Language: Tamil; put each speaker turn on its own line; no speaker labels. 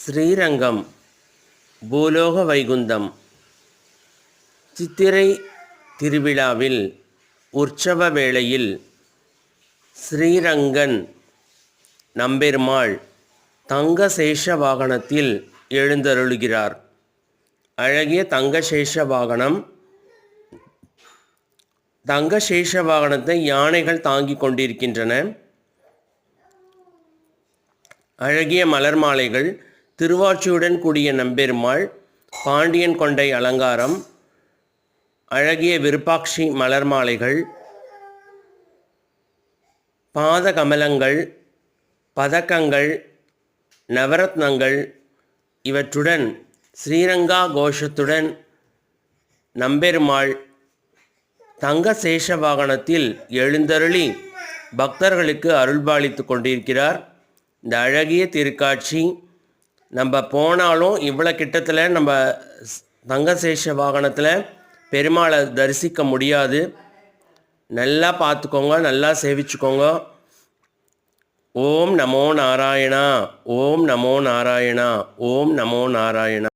ஸ்ரீரங்கம் பூலோக வைகுந்தம். சித்திரை திருவிழாவில் உற்சவ வேளையில் ஸ்ரீரங்கன் நம்பெருமாள் தங்க சேஷ வாகனத்தில் எழுந்தருளுகிறார். அழகிய தங்க சேஷ வாகனம். தங்க சேஷ வாகனத்தை யானைகள் தாங்கிக் கொண்டிருக்கின்றன. அழகிய மலர் மாலைகள். திருவாட்சியுடன் கூடிய நம்பெருமாள். பாண்டியன் கொண்டை அலங்காரம். அழகிய விருப்பாட்சி மலர் மாலைகள். பாத கமலங்கள், பதக்கங்கள், நவரத்னங்கள் இவற்றுடன் ஸ்ரீரங்கா கோஷத்துடன் நம்பெருமாள் தங்க சேஷ வாகனத்தில் எழுந்தருளி பக்தர்களுக்கு அருள்பாலித்து கொண்டிருக்கிறார். இந்த அழகிய திருக்காட்சி நம்ம போனாலும் இவ்வளோ கிட்டத்தில் நம்ம தங்கசேஷ வாகனத்தில் பெருமாளை தரிசிக்க முடியாது. நல்லா பார்த்துக்கோங்க, நல்லா சேவிச்சுக்கோங்க. ஓம் நமோ நாராயணா, ஓம் நமோ நாராயணா, ஓம் நமோ நாராயணா.